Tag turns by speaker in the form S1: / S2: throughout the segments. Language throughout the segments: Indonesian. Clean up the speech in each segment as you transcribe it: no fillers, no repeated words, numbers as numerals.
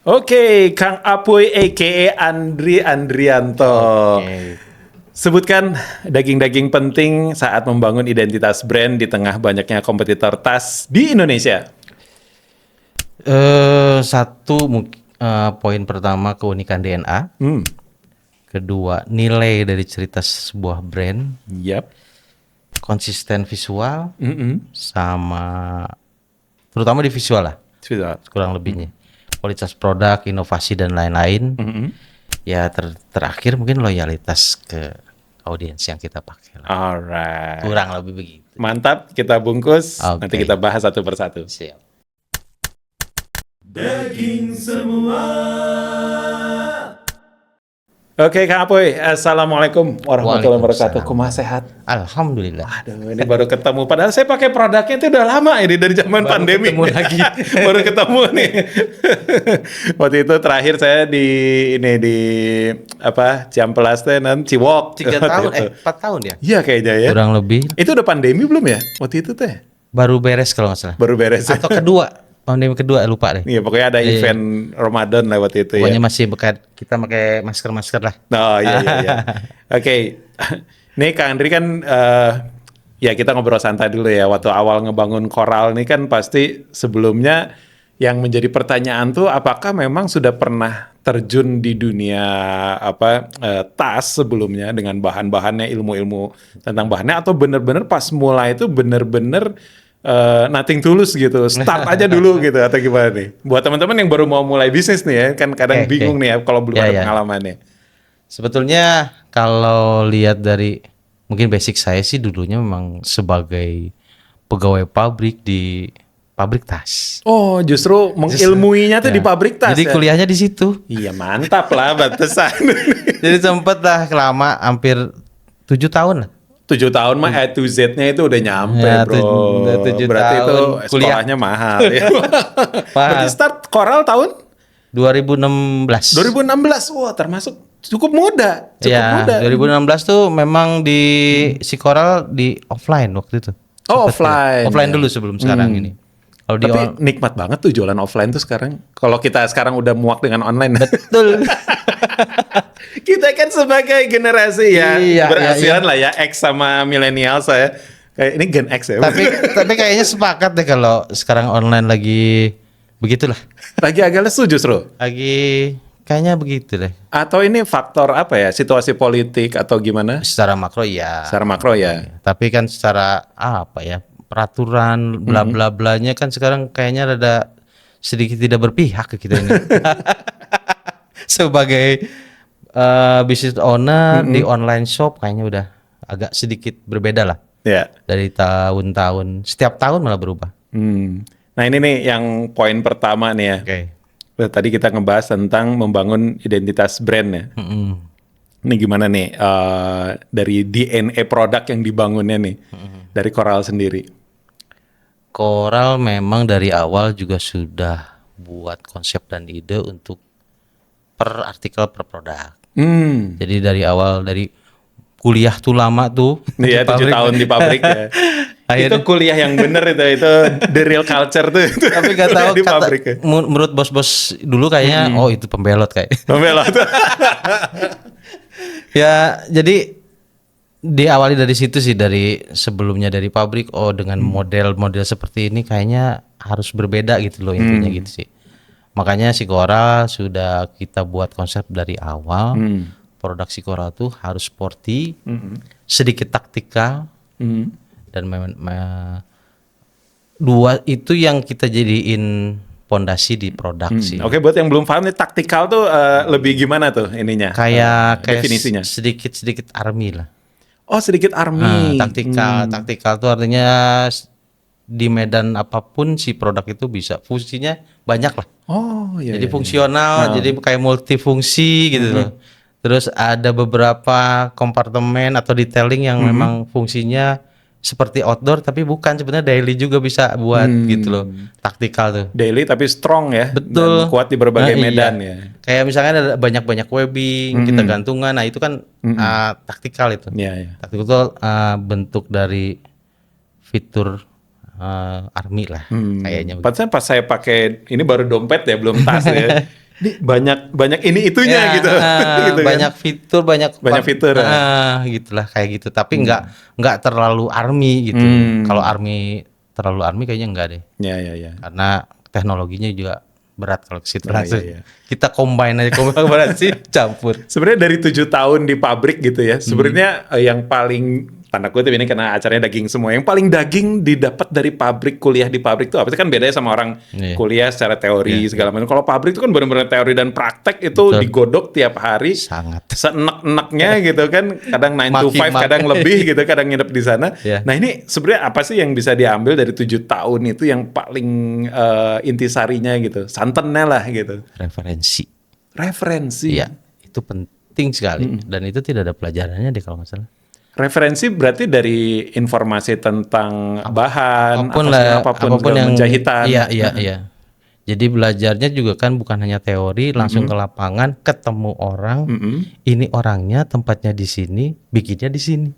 S1: Oke, Kang Apoy a.k.a. Andri Andrianto.
S2: Oke.
S1: Sebutkan daging-daging penting saat membangun identitas brand di tengah banyaknya kompetitor tas di Indonesia.
S2: Poin pertama keunikan DNA. Kedua, nilai dari cerita sebuah brand.
S1: Yap.
S2: Konsisten visual. Sama terutama di visual lah.
S1: Sudah.
S2: Kurang lebihnya. Kualitas produk, inovasi dan lain-lain. Ya terakhir mungkin loyalitas ke audiens yang kita pakai lah.
S1: Alright.
S2: Kurang lebih begitu.
S1: Mantap, kita bungkus.
S2: Oke.
S1: Nanti kita bahas satu persatu.
S2: Siap.
S1: Daging semua. Oke, Kang Apoy. Assalamualaikum warahmatullahi wabarakatuh. Kumaha sehat?
S2: Alhamdulillah.
S1: Aduh, ini baru ketemu. Padahal saya pakai produknya itu udah lama ini dari zaman
S2: Baru
S1: pandemi.
S2: ketemu lagi.
S1: Baru ketemu nih. Waktu itu terakhir saya di Ciamplas teh Ciwok.
S2: 3 tahun, 4 tahun ya?
S1: Iya kayaknya ya.
S2: Kurang lebih.
S1: Itu udah pandemi belum ya? Waktu itu teh.
S2: Baru beres kalau nggak salah.
S1: Baru beres.
S2: Atau kedua. Pandemi kedua lupa deh.
S1: Iya, pokoknya ada event Ramadan lah waktu itu
S2: Pokoknya
S1: ya.
S2: masih kita pakai masker lah.
S1: Oh iya. Oke. Nih Kang Andri kan ya kita ngobrol santai dulu ya. Waktu awal ngebangun Coral ini kan pasti sebelumnya yang menjadi pertanyaan tuh apakah memang sudah pernah terjun di dunia tas sebelumnya dengan bahan-bahannya, ilmu-ilmu tentang bahannya, atau bener-bener pas mulai itu bener-bener nothing tulus gitu, start aja dulu gitu, atau gimana nih? Buat teman-teman yang baru mau mulai bisnis nih ya, kan kadang bingung nih ya kalau belum ada pengalamannya.
S2: Sebetulnya kalau lihat dari mungkin basic saya sih dulunya memang sebagai pegawai pabrik di pabrik tas.
S1: Oh, justru mengilmuinya tuh di pabrik tas.
S2: Jadi
S1: ya?
S2: kuliahnya di situ.
S1: Iya, mantap lah batasan.
S2: Jadi sempet lah lama, hampir 7 tahun lah.
S1: 7 tahun mah A to Z-nya itu udah nyampe,
S2: Ya,
S1: bro.
S2: 7
S1: Berarti
S2: tahun
S1: itu
S2: kuliah.
S1: sekolahnya mahal. Ya. Berarti start Coral tahun
S2: 2016.
S1: 2016. Wah, termasuk cukup muda. Cukup
S2: Ya,
S1: muda.
S2: 2016 tuh memang di si Coral di offline waktu itu.
S1: Oh,
S2: Sempet
S1: offline.
S2: Offline dulu sebelum sekarang ini. Kalau di
S1: Tapi nikmat banget tuh jualan offline tuh sekarang. Kalau kita sekarang udah muak dengan online.
S2: betul.
S1: Kita kan sebagai generasi ya
S2: Iya,
S1: berasiran lah ya, X sama milenial saya. Kayak ini Gen X ya.
S2: tapi kayaknya sepakat deh kalau sekarang online lagi begitulah.
S1: Lagi agak lesu justru.
S2: Lagi kayaknya begitu deh.
S1: Atau ini faktor apa ya? Situasi politik atau gimana?
S2: Secara makro ya.
S1: Secara makro ya.
S2: Tapi kan secara apa ya? Peraturan bla bla blanya kan sekarang kayaknya rada sedikit tidak berpihak ke kita ini. Sebagai business owner di online shop kayaknya udah agak sedikit berbeda lah.
S1: Ya.
S2: Dari tahun-tahun, setiap tahun malah berubah.
S1: Nah ini nih yang poin pertama nih ya.
S2: Oke.
S1: Tadi kita ngebahas tentang membangun identitas brand ya. Ini gimana nih dari DNA produk yang dibangunnya nih dari Coral sendiri?
S2: Coral memang dari awal juga sudah buat konsep dan ide untuk per artikel per produk. Jadi dari awal dari kuliah tuh lama tuh.
S1: Iya 7 tahun di pabrik ya. Itu kuliah yang bener itu the real culture tuh.
S2: Tapi gak tahu
S1: di pabrik ya.
S2: Menurut bos-bos dulu kayaknya oh itu pembelot kayak.
S1: Pembelot.
S2: Ya jadi diawali dari situ sih, dari sebelumnya dari pabrik dengan model-model seperti ini kayaknya harus berbeda gitu loh intinya gitu sih. Makanya si Coral sudah kita buat konsep dari awal. Produk si Coral tuh harus sporty, sedikit taktikal, dan dua itu yang kita jadiin pondasi di produk sih.
S1: Oke, buat yang belum paham nih taktikal tuh lebih gimana tuh ininya?
S2: Kayak
S1: definisinya.
S2: sedikit army lah.
S1: Oh, sedikit army.
S2: Taktikal tuh artinya di medan apapun si produk itu bisa fungsinya banyak lah.
S1: Oh iya.
S2: Jadi fungsional, jadi kayak multifungsi gitu loh. Terus ada beberapa kompartemen atau detailing yang memang fungsinya seperti outdoor tapi bukan, sebenarnya daily juga bisa buat gitu loh. Taktikal tuh.
S1: Daily tapi strong ya.
S2: Betul.
S1: Dan kuat di berbagai medan ya.
S2: Kayak misalnya ada banyak-banyak webbing, kita gantungan. Nah, itu kan taktikal itu.
S1: Iya.
S2: Taktikal itu bentuk dari fitur army lah kayaknya.
S1: Pas saya pakai ini baru dompet ya, belum tas ya. Ini banyak ini itunya
S2: Ya,
S1: gitu. Gitu kan.
S2: banyak fitur, banyak
S1: fitur.
S2: gitulah kayak gitu. Tapi nggak terlalu army gitu. Kalau terlalu army kayaknya enggak deh.
S1: Ya.
S2: Karena teknologinya juga berat kalau ke situ
S1: Oh,
S2: langsung.
S1: iya.
S2: Kita combine aja kombinasi campur.
S1: Sebenarnya dari 7 tahun di pabrik gitu ya, sebenarnya yang paling tanda kutip ini karena acaranya daging semua, yang paling daging didapat dari pabrik, kuliah di pabrik itu apa sih? Kan bedanya sama orang
S2: Iya.
S1: kuliah secara teori segala macam. Kalau pabrik itu kan benar-benar teori dan praktek itu
S2: Betul.
S1: digodok tiap hari.
S2: Sangat.
S1: Seenak-enaknya gitu kan, kadang 9 to 5,
S2: Makin-makin.
S1: kadang lebih gitu, kadang nginep di sana.
S2: Iya.
S1: Nah ini sebenarnya apa sih yang bisa diambil dari 7 tahun itu yang paling intisarinya gitu, santannya lah gitu.
S2: Referensi.
S1: Referensi.
S2: Iya, itu penting sekali dan itu tidak ada pelajarannya deh kalau nggak salah.
S1: Referensi berarti dari informasi tentang bahan, apapun
S2: yang
S1: menjahitan.
S2: Iya. Jadi belajarnya juga kan bukan hanya teori, langsung ke lapangan, ketemu orang, ini orangnya, tempatnya di sini, bikinnya di sini.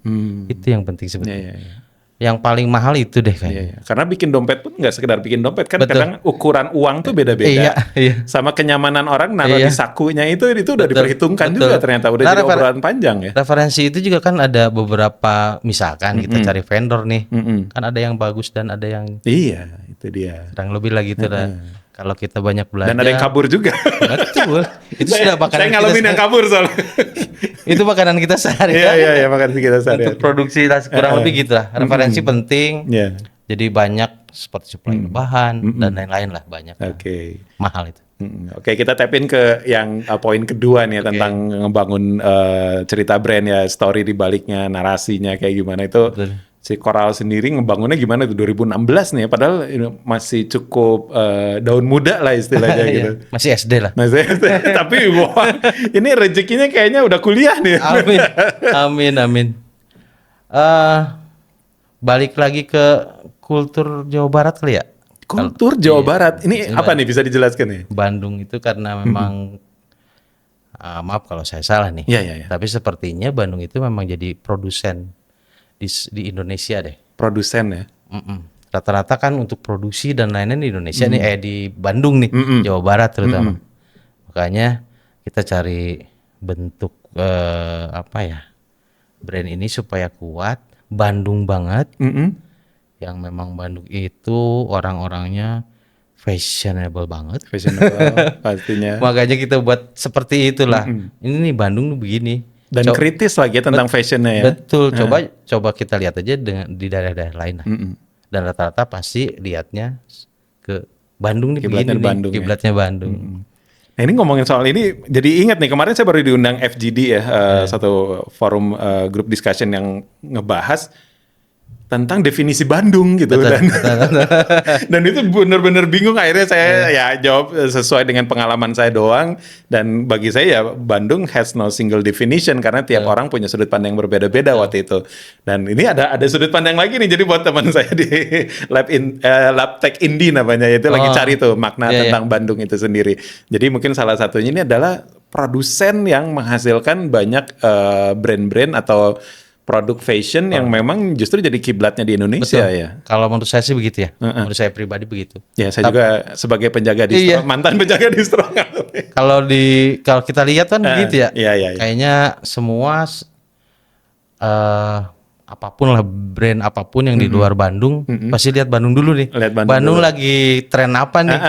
S2: Itu yang penting sebetulnya.
S1: Iya.
S2: Yang paling mahal itu deh kayaknya.
S1: Iya. Karena bikin dompet pun nggak sekedar bikin dompet kan,
S2: Betul.
S1: kadang ukuran uang tuh beda-beda.
S2: Iya.
S1: Sama kenyamanan orang naruh
S2: Iya.
S1: di sakunya itu udah
S2: Betul,
S1: diperhitungkan
S2: betul.
S1: juga ternyata udah
S2: Nah,
S1: jadi obrolan panjang ya.
S2: Referensi itu juga kan ada beberapa, misalkan kita cari vendor nih, kan ada yang bagus dan ada yang
S1: Iya, itu dia.
S2: kurang lebih lah gitu lah. Kalau kita banyak belajar.
S1: Dan ada yang kabur juga.
S2: Betul. Itu sudah makanan
S1: Saya ngalamin yang kabur soalnya.
S2: Itu makanan kita sehari-hari.
S1: Iya, makan kita sehari.
S2: Untuk produksi kurang lebih gitu lah. Referensi penting.
S1: Iya.
S2: Jadi banyak seperti supply bahan dan lain-lain lah banyak.
S1: Oke.
S2: Mahal itu.
S1: Oke, kita tap in ke yang poin kedua nih tentang ngebangun cerita brand ya, story di baliknya, narasinya kayak gimana itu.
S2: Betul.
S1: Si Coral sendiri ngebangunnya gimana tuh 2016 nih, padahal masih cukup daun muda lah istilahnya gitu.
S2: Iya, masih SD lah.
S1: Nah, tapi wah, ini rezekinya kayaknya udah kuliah nih.
S2: Amin. Balik lagi ke kultur Jawa Barat kali ya.
S1: Kultur Jawa Barat. Ini apa nih bisa dijelaskan nih?
S2: Bandung itu karena memang maaf kalau saya salah nih.
S1: Iya.
S2: Tapi sepertinya Bandung itu memang jadi produsen di Indonesia deh.
S1: Produsen ya.
S2: Rata-rata kan untuk produksi dan lain-lain di Indonesia nih, di Bandung nih, Jawa Barat terutama. Makanya kita cari bentuk brand ini supaya kuat, Bandung banget. Yang memang Bandung itu orang-orangnya fashionable banget.
S1: Fashionable pastinya.
S2: Makanya kita buat seperti itulah. Ini nih Bandung begini.
S1: Dan kritis lagi tentang fashionnya ya.
S2: Betul. Coba kita lihat aja di daerah-daerah lain lah. Dan rata-rata pasti lihatnya ke Bandung nih
S1: Kiblatnya
S2: begini
S1: Bandung
S2: nih.
S1: ya.
S2: Kiblatnya Bandung.
S1: Nah ini ngomongin soal ini, jadi ingat nih kemarin saya baru diundang FGD ya, satu forum grup discussion yang ngebahas tentang definisi Bandung gitu.
S2: Betul.
S1: Dan itu benar-benar bingung, akhirnya saya ya jawab sesuai dengan pengalaman saya doang, dan bagi saya ya Bandung has no single definition karena tiap orang punya sudut pandang yang berbeda-beda waktu itu. Dan ini ada sudut pandang lagi nih, jadi buat teman saya di Lab Tech Indie namanya, itu lagi cari tuh makna tentang Bandung itu sendiri. Jadi mungkin salah satunya ini adalah produsen yang menghasilkan banyak brand-brand atau produk fashion yang memang justru jadi kiblatnya di Indonesia.
S2: Betul.
S1: Ya.
S2: Kalau menurut saya sih begitu ya. Menurut saya pribadi begitu.
S1: Ya, saya juga sebagai penjaga distro, mantan penjaga distro.
S2: Kalau kita lihat kan begitu ya.
S1: Iya.
S2: Kayaknya semua apapun lah, brand apapun yang di luar Bandung pasti lihat Bandung dulu nih.
S1: Lihat Bandung dulu.
S2: Lagi tren apa nih?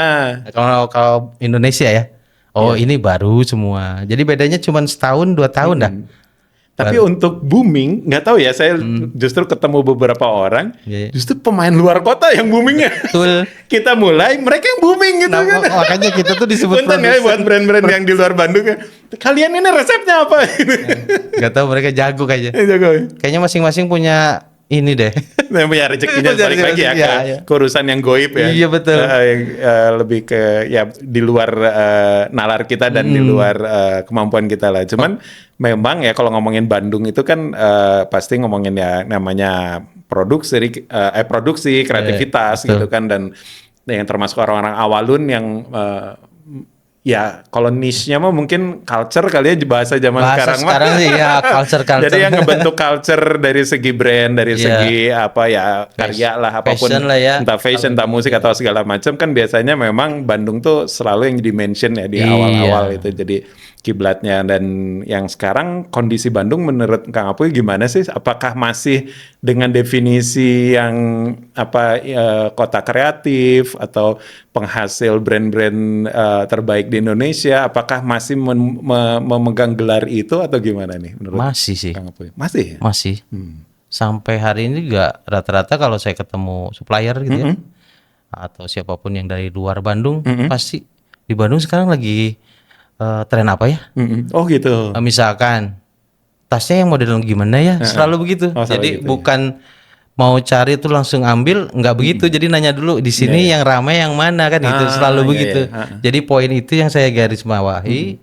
S2: Kalau Indonesia ya. Ini baru semua. Jadi bedanya cuma setahun 2 tahun dah.
S1: Tapi untuk booming, nggak tahu ya, saya justru ketemu beberapa orang, justru pemain luar kota yang boomingnya.
S2: Betul.
S1: Kita mulai, mereka yang booming gitu kan.
S2: Makanya kita tuh disebut
S1: Punten ya buat brand-brand yang di luar Bandung. Kalian ini resepnya apa?
S2: Gak tahu, mereka jago kayaknya.
S1: Jago.
S2: Kayaknya masing-masing punya ini deh.
S1: Yang punya rezekinya balik lagi ya ke urusan yang goib ya.
S2: Iya betul.
S1: Yang lebih ke ya di luar nalar kita dan di luar kemampuan kita lah. Cuman memang ya kalau ngomongin Bandung itu kan pasti ngomongin ya namanya produksi, kreativitas gitu kan, dan yang termasuk orang-orang awalun yang ya kalau niche-nya mah mungkin culture kali ya bahasa zaman
S2: Bahasa
S1: sekarang mah.
S2: sekarang sih ya culture.
S1: Jadi yang ngebentuk culture dari segi brand, dari
S2: Iya.
S1: segi apa ya karya lah apapun,
S2: Fashion lah ya.
S1: entah fashion, entah musik atau segala macam kan biasanya memang Bandung tuh selalu yang jadi mention ya di
S2: Iya.
S1: awal-awal itu jadi kiblatnya. Dan yang sekarang kondisi Bandung menurut Kang Apuy gimana sih? Apakah masih dengan definisi yang apa kota kreatif atau penghasil brand-brand terbaik di Indonesia? Apakah masih memegang gelar itu atau gimana nih menurut
S2: Masih sih.
S1: Kang Apuy? Masih ya?
S2: Masih. Sampai hari ini juga rata-rata kalau saya ketemu supplier gitu ya, atau siapapun yang dari luar Bandung, pasti di Bandung sekarang lagi tren apa ya?
S1: Oh gitu.
S2: Misalkan tasnya yang model gimana ya, selalu begitu.
S1: Oh, selalu
S2: Jadi
S1: gitu ya.
S2: bukan mau cari itu langsung ambil, nggak begitu. Jadi nanya dulu di sini yang ramai yang mana kan itu selalu
S1: iya,
S2: begitu.
S1: iya.
S2: Jadi poin itu yang saya garis bawahi.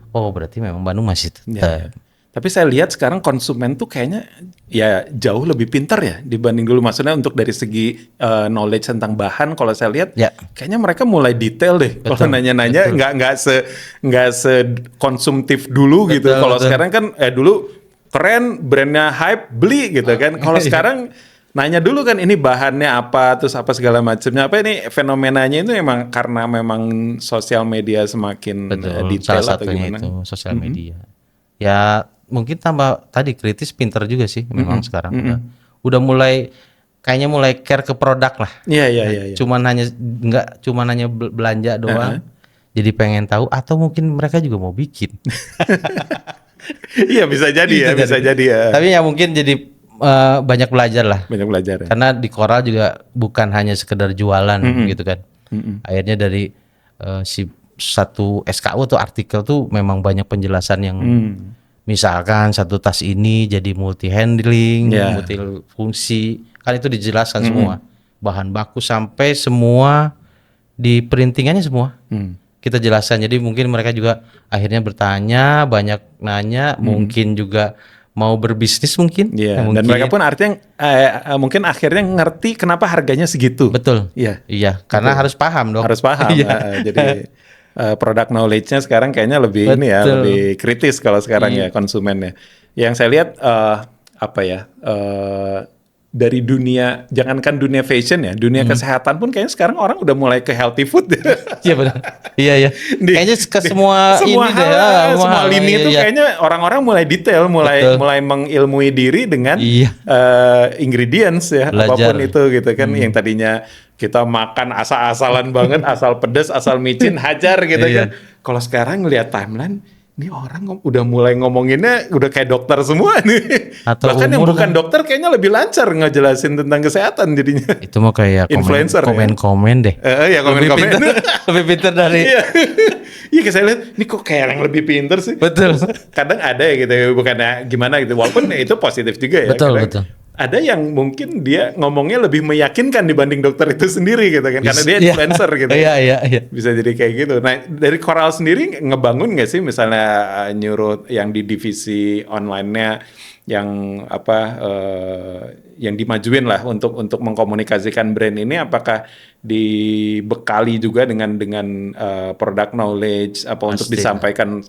S2: Oh berarti memang Bandung masih tetap.
S1: Ya. Tapi saya lihat sekarang konsumen tuh kayaknya ya jauh lebih pintar ya dibanding dulu. Maksudnya untuk dari segi knowledge tentang bahan, kalau saya lihat
S2: Ya.
S1: kayaknya mereka mulai detail deh. Kalau nanya-nanya nggak se konsumtif dulu gitu. Kalau sekarang kan dulu keren, brandnya hype, beli gitu kan. Kalau sekarang nanya dulu kan ini bahannya apa, terus apa segala macamnya. Apa ini fenomenanya itu memang karena memang sosial media semakin detail
S2: Salah
S1: atau
S2: satunya
S1: gimana?
S2: itu sosial media. Ya mungkin tambah tadi kritis pinter juga sih memang sekarang udah mulai kayaknya mulai care ke produk lah.
S1: Iya.
S2: Cuman hanya belanja doang. Jadi pengen tahu atau mungkin mereka juga mau bikin.
S1: Iya bisa jadi ya, bisa jadi ya.
S2: Tapi ya mungkin jadi banyak belajar lah.
S1: Banyak belajar ya.
S2: Karena di Coral juga bukan hanya sekedar jualan gitu kan. Akhirnya dari si satu SKU atau artikel tuh memang banyak penjelasan yang misalkan satu tas ini jadi multi handling, multi fungsi, kan itu dijelaskan semua. Bahan baku sampai semua di printingannya semua. Kita jelaskan. Jadi mungkin mereka juga akhirnya bertanya, banyak nanya, mungkin juga mau berbisnis mungkin.
S1: Iya. Dan mereka pun artinya mungkin akhirnya ngerti kenapa harganya segitu.
S2: Betul.
S1: Iya.
S2: Karena harus paham dong.
S1: Harus paham. Jadi product knowledge-nya sekarang kayaknya lebih ini ya, lebih kritis kalau sekarang ya konsumennya. Yang saya lihat dari dunia, jangankan dunia fashion ya, dunia kesehatan pun kayaknya sekarang orang udah mulai ke healthy food.
S2: Iya benar. Iya. Kayaknya ke semua ini deh.
S1: Semua lini itu kayaknya orang-orang mulai detail, mulai mengilmui diri dengan ingredients ya, apapun itu gitu kan. Yang tadinya kita makan asal-asalan banget, asal pedas, asal micin, hajar gitu kan. Kalau sekarang ngelihat timeline, ini orang udah mulai ngomonginnya udah kayak dokter semua nih.
S2: Atau
S1: bahkan yang bukan dokter kayaknya lebih lancar ngejelasin tentang kesehatan jadinya.
S2: Itu mau kayak
S1: influencer
S2: komen-komen deh.
S1: Iya komen-komen.
S2: Lebih pintar dari.
S1: Iya saya lihat ini kok kayak yang lebih pintar sih.
S2: Betul.
S1: Kadang ada ya gitu, bukannya gimana gitu. Walaupun itu positif juga ya.
S2: Betul.
S1: Ada yang mungkin dia ngomongnya lebih meyakinkan dibanding dokter itu sendiri gitu kan. Karena dia influencer gitu.
S2: Iya.
S1: Bisa jadi kayak gitu. Nah dari Coral sendiri ngebangun nggak sih misalnya nyuruh yang di divisi online-nya yang yang dimajuin lah untuk mengkomunikasikan brand ini, apakah dibekali juga dengan product knowledge untuk disampaikan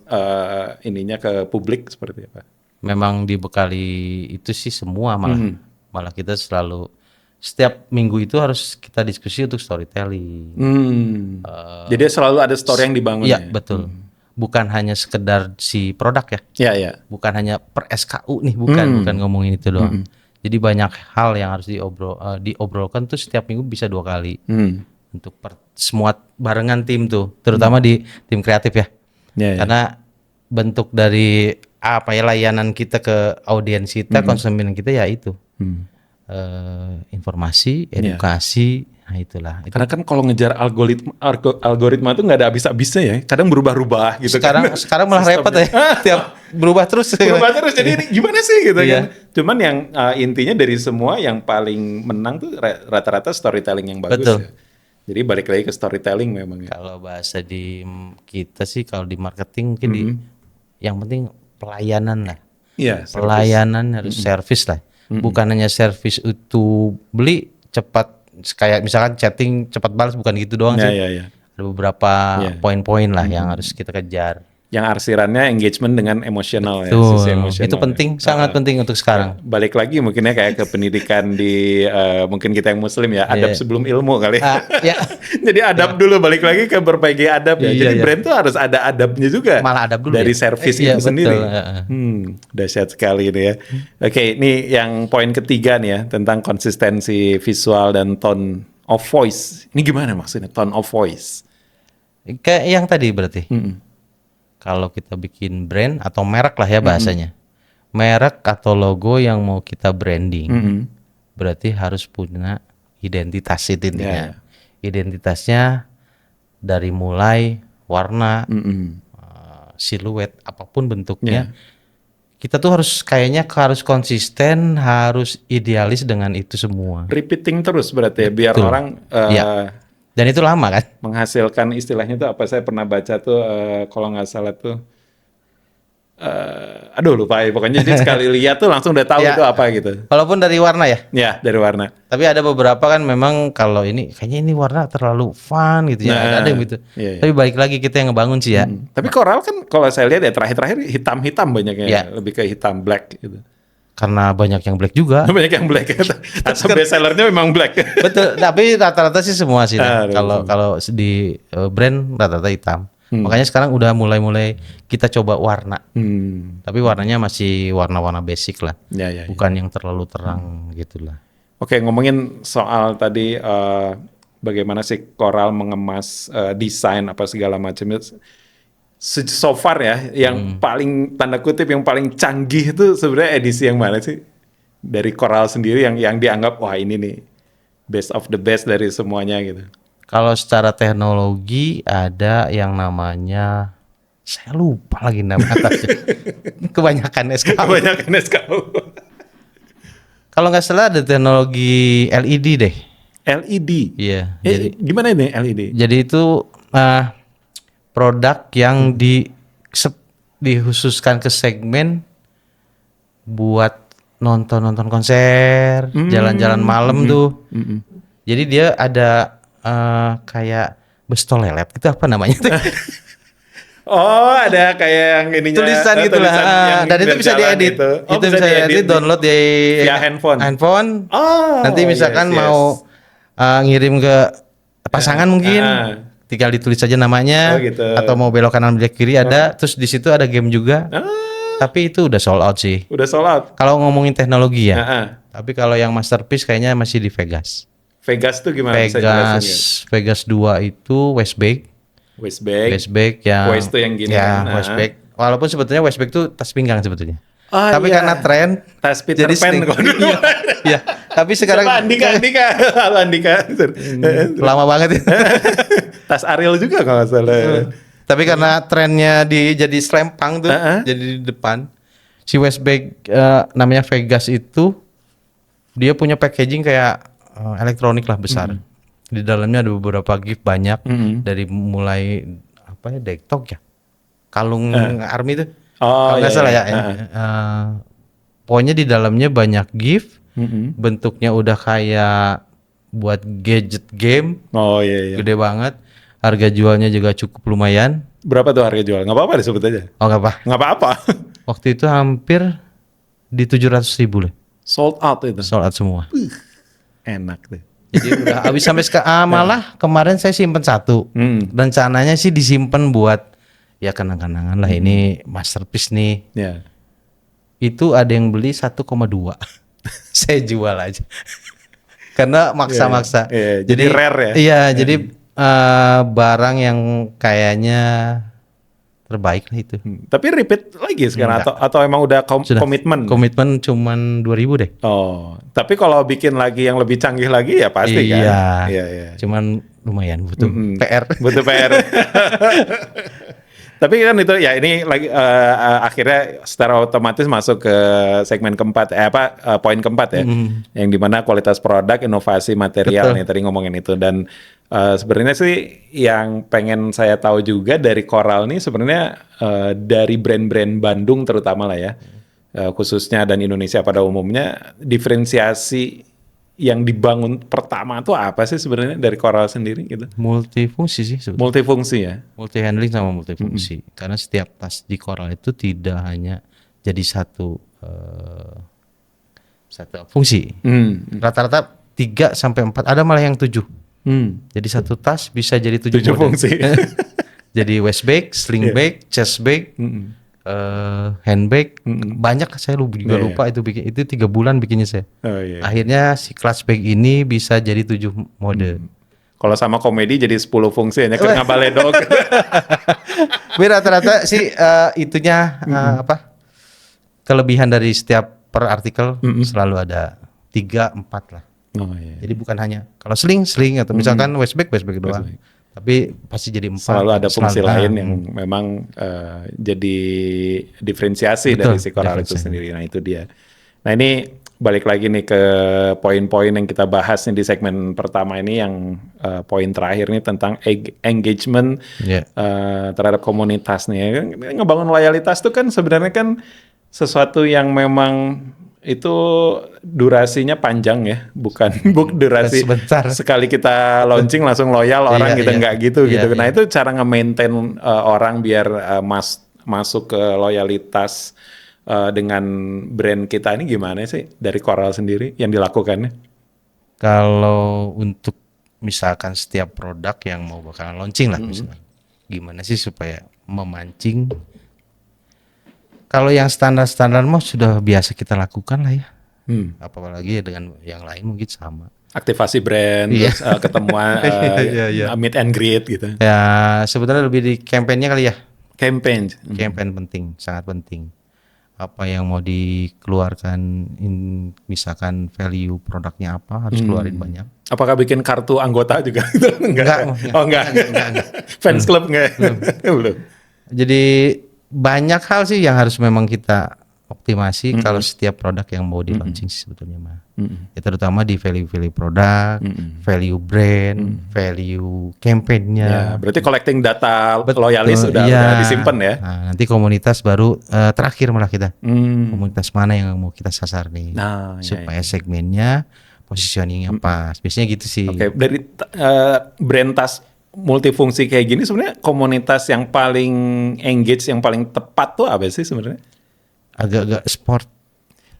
S1: ininya ke publik seperti apa?
S2: Memang dibekali itu sih semua malah kita selalu setiap minggu itu harus kita diskusi untuk storytelling.
S1: Jadi selalu ada story yang dibangun.
S2: Iya betul. Bukan hanya sekedar si produk ya.
S1: Iya.
S2: Bukan hanya per SKU nih, bukan ngomongin itu doang. Jadi banyak hal yang harus diobrolkan tuh setiap minggu bisa 2 kali. Untuk semua barengan tim tuh, terutama di tim kreatif ya. Karena bentuk dari layanan kita ke audiens kita, konsumen kita ya itu. Informasi, edukasi, nah itulah.
S1: Karena kan kalau ngejar algoritma itu nggak ada habis-habisnya ya. Kadang berubah-ubah gitu.
S2: Sekarang malah repot ya. Tiap berubah terus.
S1: Jadi ini gimana sih gitu kan. Cuman yang intinya dari semua yang paling menang tuh rata-rata storytelling yang bagus.
S2: Betul.
S1: Ya. Jadi balik lagi ke storytelling memang ya.
S2: Kalau bahasa di kita sih kalau di marketing mungkin yang penting pelayanan lah.
S1: Iya,
S2: pelayanan harus service lah. Bukan hanya service itu beli cepat, kayak misalkan chatting cepat balas, bukan gitu doang sih.
S1: Iya.
S2: Ada beberapa
S1: Iya.
S2: poin-poin lah yang harus kita kejar.
S1: Yang arsirannya engagement dengan emosional ya,
S2: Tuh,
S1: sisi emosional.
S2: itu penting, sangat penting untuk sekarang.
S1: Balik lagi mungkin ya kayak ke pendidikan di mungkin kita yang muslim ya, adab
S2: Iya.
S1: sebelum ilmu kali.
S2: Ya,
S1: Jadi adab dulu, balik lagi ke berbagai adab ya.
S2: Iya,
S1: Jadi
S2: iya.
S1: brand tuh harus ada adabnya juga.
S2: malah adab dulu
S1: dari
S2: ya.
S1: servis
S2: Iya,
S1: itu
S2: betul.
S1: sendiri. Dahsyat sekali ini ya. Oke, ini yang poin ketiga nih ya, tentang konsistensi visual dan tone of voice. Ini gimana maksudnya tone of voice?
S2: Kayak yang tadi berarti.
S1: Mm-mm.
S2: Kalau kita bikin brand atau merek lah ya bahasanya. Merek atau logo yang mau kita branding.
S1: Mm-mm.
S2: Berarti harus punya identitas itu intinya.
S1: Ya.
S2: Identitasnya dari mulai warna,
S1: Mm-mm.
S2: siluet, apapun bentuknya. Kita tuh kayaknya harus konsisten, harus idealis dengan itu semua.
S1: Repeating terus berarti ya, biar
S2: Betul.
S1: orang
S2: Iya. Dan itu lama kan?
S1: menghasilkan istilahnya tuh apa, saya pernah baca tuh kalau nggak salah tuh aduh lupa ya, pokoknya jadi sekali lihat tuh langsung udah tahu
S2: Ya.
S1: itu apa gitu
S2: Walaupun dari warna ya.
S1: ya, dari warna.
S2: Tapi ada beberapa kan memang kalau ini kayaknya ini warna terlalu fun gitu ya.
S1: Nah,
S2: Ada yang gitu.
S1: iya, iya.
S2: Tapi balik lagi kita yang ngebangun sih ya.
S1: Tapi koral kan kalau saya lihat ya terakhir-terakhir hitam-hitam banyaknya,
S2: Ya.
S1: lebih ke hitam black gitu.
S2: Karena banyak yang black juga.
S1: Banyak yang black atau best sellernya memang black.
S2: Betul, tapi rata-rata sih semua sih.
S1: Ah,
S2: Kalau di brand rata-rata hitam. Makanya sekarang udah mulai kita coba warna. Tapi warnanya masih warna-warna basic lah.
S1: Ya, ya, ya.
S2: Bukan yang terlalu terang gitu lah.
S1: Oke, ngomongin soal tadi bagaimana sih Coral mengemas desain apa segala macamnya. So far ya, yang paling tanda kutip yang paling canggih itu sebenarnya edisi yang mana sih? Dari Coral sendiri yang dianggap wah ini nih best of the best dari semuanya gitu.
S2: Kalau secara teknologi ada yang namanya saya lupa lagi nama atasnya. Kebanyakan SKU.
S1: Kebanyakan SKU.
S2: Kalau nggak salah ada teknologi LED deh.
S1: LED.
S2: Iya.
S1: Gimana ini LED?
S2: Jadi itu produk yang dikhususkan ke segmen buat nonton konser, jalan-jalan malam tuh. Jadi dia ada kayak bestol lelet itu apa namanya?
S1: Oh, ada kayak yang ininya
S2: Tulisan gitu lah.
S1: yang
S2: Dan itu bisa
S1: berjalan
S2: diedit.
S1: gitu. Oh,
S2: Itu bisa diedit, download di
S1: via handphone. Oh,
S2: Nanti misalkan
S1: yes, yes.
S2: mau ngirim ke pasangan mungkin, tinggal ditulis saja namanya.
S1: Oh, gitu.
S2: Atau mau belok kanan belok kiri ada. Terus di situ ada game juga. Tapi itu udah sold out sih.
S1: Udah sold out.
S2: Kalau ngomongin teknologi ya.
S1: Ah.
S2: Tapi kalau yang masterpiece kayaknya masih di Vegas.
S1: Vegas tuh gimana? Bisa jelasin nggak?
S2: Vegas 2 itu Westbag. Westbag yang
S1: Waist tuh yang gini
S2: ya,
S1: kan?
S2: Westbag. Walaupun sebetulnya Westbag tuh tas pinggang sebetulnya.
S1: Oh,
S2: Tapi
S1: iya.
S2: karena tren
S1: Tas Peter Pan
S2: sering-
S1: kalau dulu.
S2: Iya. Tapi sekarang
S1: Siapa? Andika. Halo Andika.
S2: lama banget ya.
S1: Tas Ariel juga kalau nggak salah.
S2: Tapi karena trennya jadi selempang tuh,
S1: Heeh.
S2: jadi di depan. Si Westbag namanya Vegas itu dia punya packaging kayak elektronik lah besar. Di dalamnya ada beberapa gift banyak dari mulai apa ya, dektok ya. Kalung army itu.
S1: Oh,
S2: Kalau nggak
S1: iya,
S2: salah
S1: iya.
S2: ya. Pokoknya di dalamnya banyak gift. Bentuknya udah kayak buat gadget game.
S1: Oh iya.
S2: Gede banget. Harga jualnya juga cukup lumayan.
S1: Berapa tuh harga jual? Nggak apa-apa disebut aja.
S2: Oh nggak apa.
S1: Nggak apa-apa.
S2: Waktu itu hampir di 700.000 lah.
S1: Sold out itu.
S2: Sold out semua.
S1: Enak deh.
S2: Jadi udah habis sampai sekarang. Malah kemarin saya simpen satu. Rencananya sih disimpan buat ya kenang-kenangan lah. Ini masterpiece nih.
S1: Ya.
S2: Itu ada yang beli 1,2. Saya jual aja. Karena maksa-maksa.
S1: Iya, jadi rare ya?
S2: Iya, jadi barang yang kayaknya terbaik lah itu.
S1: Tapi repeat lagi sekarang atau emang udah
S2: Sudah.
S1: komitmen?
S2: Komitmen cuman 2.000 deh.
S1: Oh, tapi kalau bikin lagi yang lebih canggih lagi ya pasti kan?
S2: Iya.
S1: Iya.
S2: Cuman lumayan butuh PR.
S1: Butuh PR. Tapi kan itu ya ini lagi akhirnya secara otomatis masuk ke segmen keempat poin keempat ya, yang dimana kualitas produk, inovasi material nih tadi ngomongin itu. Dan sebenarnya sih yang pengen saya tahu juga dari Coral nih sebenarnya dari brand-brand Bandung terutama lah ya, khususnya dan Indonesia pada umumnya, diferensiasi yang dibangun pertama tuh apa sih sebenarnya dari Coral sendiri gitu?
S2: Multifungsi sih sebetulnya.
S1: Multifungsi ya.
S2: Multi handling sama multifungsi. Karena setiap tas di Coral itu tidak hanya jadi satu fungsi. Rata-rata 3 sampai 4, ada malah yang 7. Jadi satu tas bisa jadi 7
S1: Tujuh
S2: model.
S1: fungsi.
S2: Jadi waist bag, sling bag, chest bag, handbag, banyak saya juga lupa itu bikin, itu 3 bulan bikinnya saya.
S1: Oh iya.
S2: Akhirnya si clutch bag ini bisa jadi 7 mode.
S1: Kalau sama komedi jadi 10 fungsi hanya kena baledog.
S2: Tapi rata-rata sih itunya apa? Kelebihan dari setiap per artikel selalu ada 3, 4 lah.
S1: Oh iya.
S2: Jadi bukan hanya kalau sling atau misalkan waist bag doang. Tapi pasti jadi 4.
S1: Selalu ada fungsi lain yang memang jadi diferensiasi
S2: Betul,
S1: dari si Coral itu sendiri. Nah itu dia. Nah ini balik lagi nih ke poin-poin yang kita bahas nih di segmen pertama ini, yang poin terakhir nih tentang engagement terhadap komunitas nih. Ngebangun loyalitas tuh kan sebenarnya kan sesuatu yang memang itu durasinya panjang ya, bukan durasi
S2: sebentar.
S1: sekali kita launching langsung loyal orang gitu, nggak gitu gitu. Nah itu cara nge-maintain orang biar masuk ke loyalitas dengan brand kita ini gimana sih dari Coral sendiri yang dilakukannya?
S2: Kalau untuk misalkan setiap produk yang mau bakalan launching lah misalnya, gimana sih supaya memancing? Kalau yang standar-standar mah sudah biasa kita lakukan lah ya. Apalagi dengan yang lain mungkin sama.
S1: Aktivasi brand, terus ketemuan, meet and greet gitu.
S2: Ya sebetulnya lebih di campaign-nya kali ya.
S1: Campaign.
S2: Campaign penting, sangat penting. Apa yang mau dikeluarkan, misalkan value produknya apa, harus keluarin banyak.
S1: Apakah bikin kartu anggota juga?
S2: Enggak.
S1: Oh enggak. Fans club enggak? Belum.
S2: Jadi banyak hal sih yang harus memang kita optimasi kalau setiap produk yang mau di launching sebetulnya mah. Ya terutama di value produk, value brand, value campaign-nya.
S1: Ya, berarti collecting data loyalis udah disimpan ya.
S2: Nah, nanti komunitas baru terakhir malah kita. Komunitas mana yang mau kita sasar nih. Supaya segmennya positioningnya pas. Biasanya gitu sih.
S1: Oke, dari brand tas multifungsi kayak gini sebenarnya komunitas yang paling engage, yang paling tepat tuh apa sih sebenarnya?
S2: Agak-agak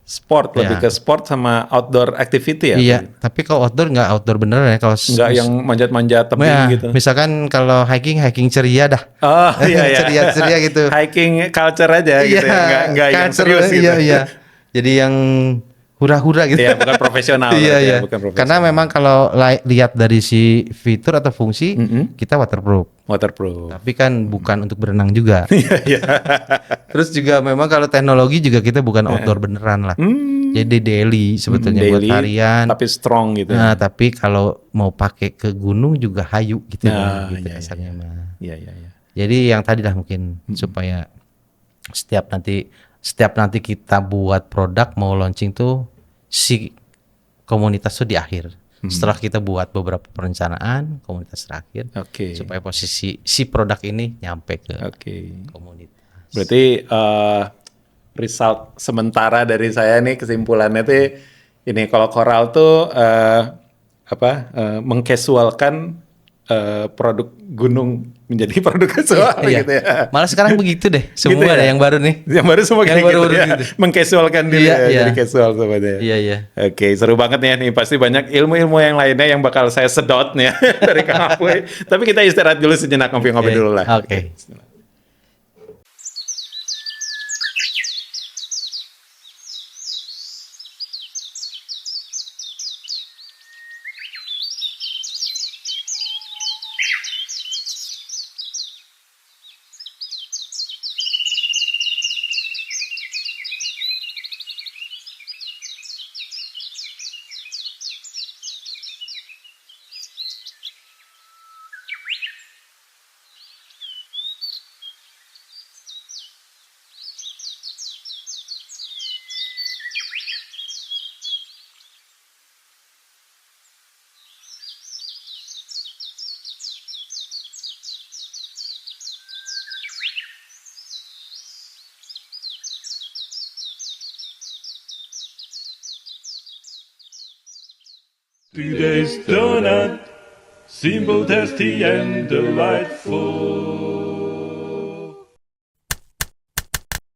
S2: sport
S1: lebih ke sport sama outdoor activity ya?
S2: Iya, tapi kalau outdoor nggak outdoor beneran ya, kalau
S1: nggak yang manjat-manjat tebing gitu.
S2: Misalkan kalau hiking ceria dah.
S1: Oh iya.
S2: ceria gitu.
S1: Hiking culture aja gitu ya, nggak yang serius gitu.
S2: Iya. Jadi yang hura-hura gitu.
S1: Iya, bukan profesional.
S2: Iya.
S1: Bukan profesional.
S2: Karena memang kalau lihat dari si fitur atau fungsi, kita waterproof. Tapi kan bukan untuk berenang juga.
S1: Iya.
S2: Terus juga memang kalau teknologi juga kita bukan outdoor beneran lah. Jadi daily sebetulnya buat harian.
S1: Tapi strong gitu.
S2: Nah, tapi kalau mau pakai ke gunung juga hayu gitu.
S1: Iya.
S2: Kasarnya mah.
S1: Iya.
S2: Jadi yang tadi lah mungkin supaya setiap nanti kita buat produk mau launching tuh si komunitas tuh di akhir. Setelah kita buat beberapa perencanaan, komunitas terakhir, supaya posisi si produk ini nyampe ke komunitas.
S1: Berarti result sementara dari saya nih, kesimpulannya tuh ini, kalau Coral tuh mengcasualkan produk gunung menjadi produk casual gitu ya.
S2: Malah sekarang begitu deh. Semua
S1: gitu ya?
S2: ada yang baru nih.
S1: Yang baru semua kayak gitu ya.
S2: Gitu.
S1: Mengcasualkan diri jadi casual sebenarnya.
S2: Iya.
S1: Oke, seru banget nih. Pasti banyak ilmu-ilmu yang lainnya yang bakal saya sedot nih dari Kang Apoy. Tapi kita istirahat dulu sejenak, ngopi-ngopi dulu lah.
S2: Oke.
S3: Today's donut, simple, tasty, and delightful.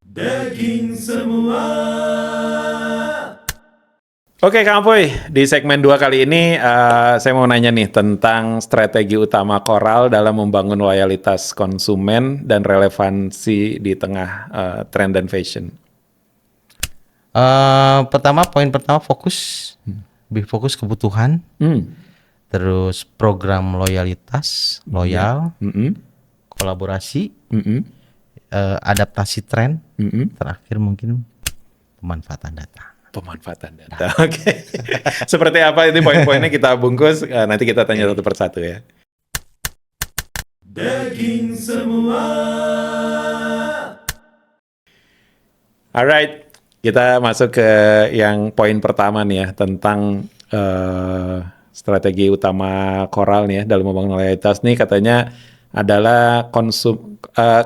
S3: Daging semua.
S1: Oke Kang Apoy, di segmen 2 kali ini saya mau nanya nih tentang strategi utama Coral dalam membangun loyalitas konsumen dan relevansi di tengah trend dan fashion.
S2: Poin pertama fokus, lebih fokus kebutuhan, terus program loyalitas, loyal, kolaborasi, adaptasi tren, terakhir mungkin pemanfaatan data.
S1: Pemanfaatan data, oke. Seperti apa ini poin-poinnya kita bungkus, nanti kita tanya satu persatu ya.
S3: Daging semua.
S1: Alright, kita masuk ke yang poin pertama nih ya, tentang strategi utama Coral nih ya, dalam membangun loyalitas nih katanya adalah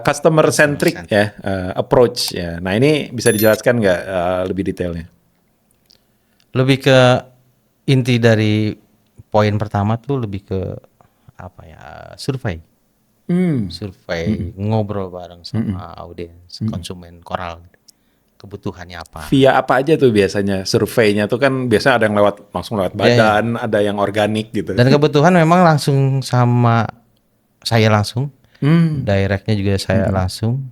S1: customer centric ya, approach ya. Nah ini bisa dijelaskan nggak lebih detailnya?
S2: Lebih ke inti dari poin pertama tuh lebih ke apa ya, survei ngobrol bareng sama audiens konsumen Coral, kebutuhannya apa.
S1: Via apa aja tuh biasanya surveinya tuh kan biasanya ada yang langsung lewat badan, ada yang organik gitu.
S2: Dan kebutuhan memang langsung sama saya langsung, directnya juga saya langsung.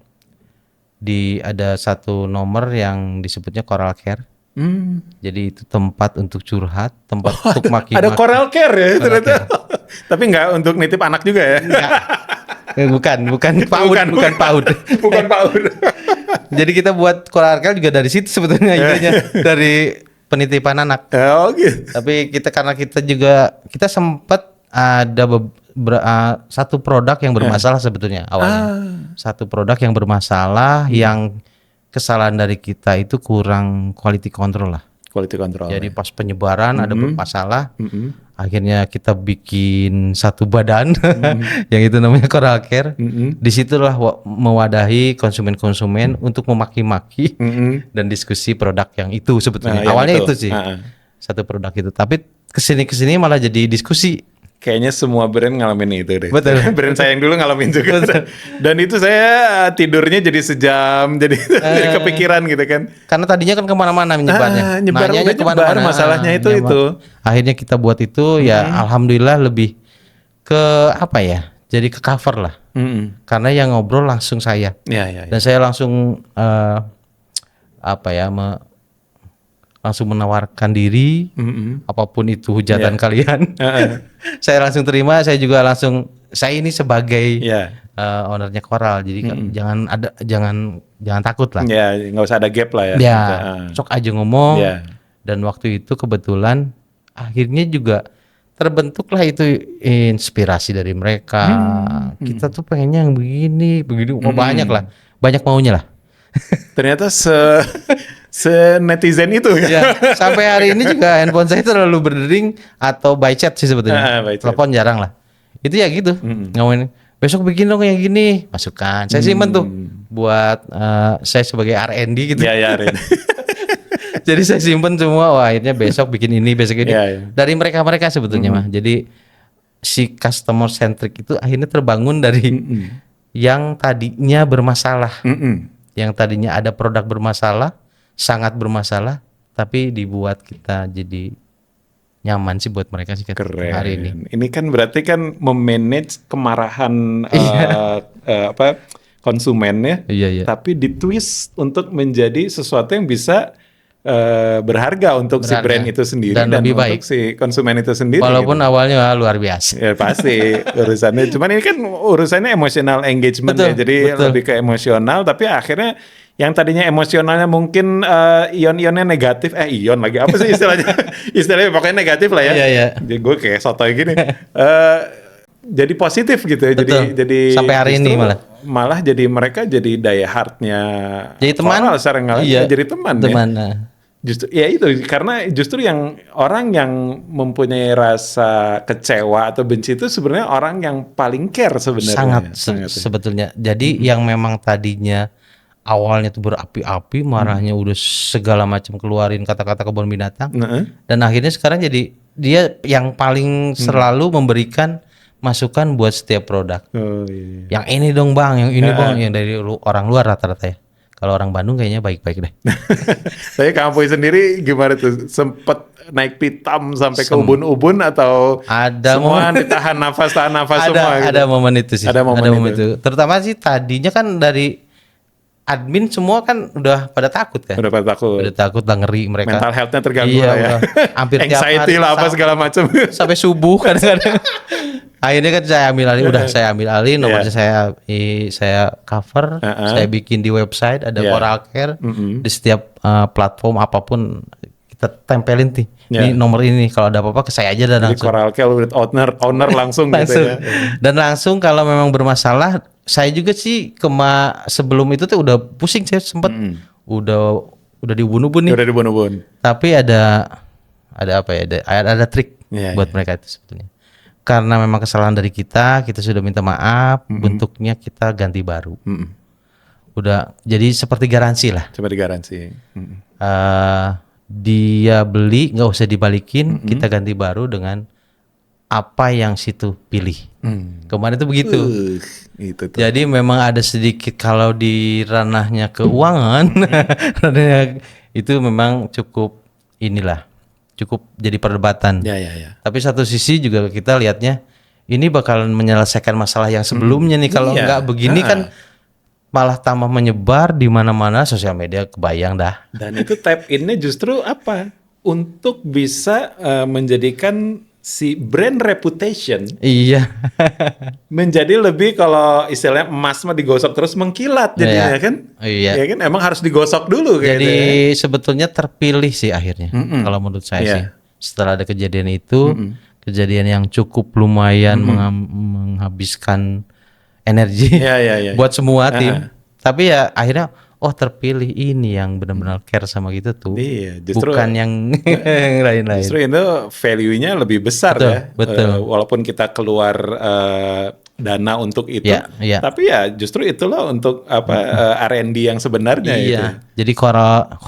S2: Ada satu nomor yang disebutnya Coral Care. Jadi itu tempat untuk curhat, tempat untuk maki-maki.
S1: Ada Coral Care ya ternyata. Tapi nggak untuk nitip anak juga ya?
S2: Bukan PAUD.
S1: Bukan PAUD.
S2: Jadi kita buat Coral Care juga dari situ sebetulnya idenya, dari penitipan anak.
S1: Oh gitu.
S2: Tapi karena kita sempat ada satu produk yang bermasalah sebetulnya awalnya. Satu produk yang bermasalah yang kesalahan dari kita itu kurang quality control lah.
S1: Quality control.
S2: Jadi pas penyebaran ada bermasalah, akhirnya kita bikin satu badan yang itu namanya Coral Care. Disitulah mewadahi konsumen-konsumen untuk memaki-maki dan diskusi produk yang itu sebetulnya. Awalnya itu sih satu produk itu, tapi kesini malah jadi diskusi.
S1: Kayaknya semua brand ngalamin itu deh.
S2: Betul.
S1: Brand saya yang dulu ngalamin juga. Betul. Dan itu saya tidurnya jadi sejam, jadi kepikiran gitu kan.
S2: Karena tadinya kan kemana-mana menyebarnya.
S1: Nyebar kemana-mana. Masalahnya itu.
S2: Akhirnya kita buat itu ya alhamdulillah lebih ke apa ya? Jadi ke cover lah. Karena yang ngobrol langsung saya.
S1: Ya.
S2: Dan saya langsung langsung menawarkan diri, apapun itu hujatan kalian, saya langsung terima. Saya juga saya ini sebagai ownernya Coral, jadi jangan takut lah.
S1: Ya, nggak usah ada gap lah ya.
S2: Ya, sok aja ngomong. Dan waktu itu kebetulan akhirnya juga terbentuklah itu inspirasi dari mereka. Kita tuh pengennya yang begini, banyak maunya lah.
S1: Ternyata se-netizen itu
S2: ya. Sampai hari ini juga handphone saya terlalu berdering atau by chat sih sebetulnya. Telepon jarang lah. Itu ya gitu. Ngomongin, besok bikin dong yang gini, masukkan. Saya simpen tuh buat saya sebagai R&D gitu.
S1: Ya, R&D.
S2: Jadi saya simpen semua. Wah, akhirnya besok bikin ini, besok ini. Dari mereka sebetulnya mah. Jadi si customer centric itu akhirnya terbangun dari yang tadinya bermasalah. Yang tadinya ada produk bermasalah, sangat bermasalah, tapi dibuat kita jadi nyaman sih buat mereka sih
S1: keren.
S2: Hari ini.
S1: Ini kan berarti kan memanage kemarahan konsumennya, tapi ditwist untuk menjadi sesuatu yang bisa berharga untuk si brand itu sendiri dan
S2: lebih
S1: untuk
S2: baik.
S1: si konsumen itu sendiri.
S2: Walaupun awalnya luar biasa.
S1: Ya pasti urusannya. Cuman ini kan urusannya emotional engagement ya, jadi lebih ke emosional. Tapi akhirnya yang tadinya emosionalnya mungkin ion-ionnya negatif, ion lagi apa sih istilahnya? Istilahnya pokoknya negatif lah ya. Jadi gue kayak sotoy gini. Jadi positif gitu ya. Jadi
S2: sampai hari ini
S1: malah jadi mereka jadi daya heartnya.
S2: Jadi teman.
S1: Jadi teman. Ya. Justru ya itu karena justru yang orang yang mempunyai rasa kecewa atau benci itu sebenarnya orang yang paling care sebenarnya.
S2: Sangat sebetulnya. Jadi yang memang tadinya awalnya tuh berapi-api, marahnya udah segala macam keluarin kata-kata kebun binatang, dan akhirnya sekarang jadi dia yang paling selalu memberikan masukan buat setiap produk.
S1: Oh iya.
S2: Yang ini dong bang, yang ini bang, yang dari orang luar rata-rata ya. Kalau orang Bandung kayaknya baik-baik deh.
S1: Tapi Kang Apoy sendiri gimana tuh? Sempet naik pitam sampai ke ubun-ubun atau
S2: Ada
S1: semua ditahan nafas semua? Gitu?
S2: Ada momen itu sih.
S1: Ada momen
S2: itu. Terutama sih tadinya kan dari admin semua kan udah pada takut kan.
S1: Udah pada takut.
S2: Udah takut lah, ngeri mereka.
S1: Mental health-nya terganggu
S2: Iya,
S1: lah ya.
S2: udah. Hampir tiap
S1: Anxiety
S2: hari
S1: lah apa segala macam.
S2: sampai subuh kadang-kadang. Akhirnya kan saya ambil alih, saya ambil alih, nomornya saya cover, saya bikin di website, ada Coral Care di setiap platform apapun kita tempelin nih. Ini nomor ini, kalau ada apa-apa ke saya aja dan
S1: Jadi
S2: langsung.
S1: Coral Care with owner langsung gitu ya.
S2: Dan langsung kalau memang bermasalah, saya juga sih sebelum itu tuh udah pusing, saya sempet udah diubun-ubun nih.
S1: Udah dibun-bun.
S2: Tapi ada apa ya? Ada trik buat
S1: Iya.
S2: mereka itu sebetulnya. Karena memang kesalahan dari kita sudah minta maaf, bentuknya kita ganti baru. Udah jadi seperti garansi lah.
S1: Coba digaransi.
S2: Dia beli nggak usah dibalikin, kita ganti baru dengan apa yang situ pilih. Kemarin itu begitu.
S1: Itu tuh.
S2: Jadi memang ada sedikit kalau di ranahnya keuangan, ranahnya itu memang cukup jadi perdebatan.
S1: Ya.
S2: Tapi satu sisi juga kita lihatnya ini bakalan menyelesaikan masalah yang sebelumnya nih. Kalau nggak begini kan malah tambah menyebar di mana-mana, sosial media kebayang dah.
S1: Dan itu tap in-nya justru apa? Untuk bisa menjadikan si brand reputation
S2: Iya.
S1: menjadi lebih, kalau istilahnya emas mah digosok terus mengkilat jadinya kan?
S2: Iya.
S1: Ya kan emang harus digosok dulu kayak
S2: Jadi
S1: gitu ya.
S2: sebetulnya terpilih sih akhirnya. Kalau menurut saya
S1: Iya.
S2: sih. Setelah ada kejadian itu, kejadian yang cukup lumayan menghabiskan energi
S1: Iya.
S2: buat semua tim. Tapi ya akhirnya terpilih ini yang benar-benar care sama kita tuh.
S1: Iya, justru
S2: bukan yang lain-lain.
S1: Justru itu value-nya lebih besar ya.
S2: Betul.
S1: Walaupun kita keluar dana untuk itu,
S2: Iya.
S1: tapi ya justru itulah untuk R&D yang sebenarnya itu.
S2: Iya. Jadi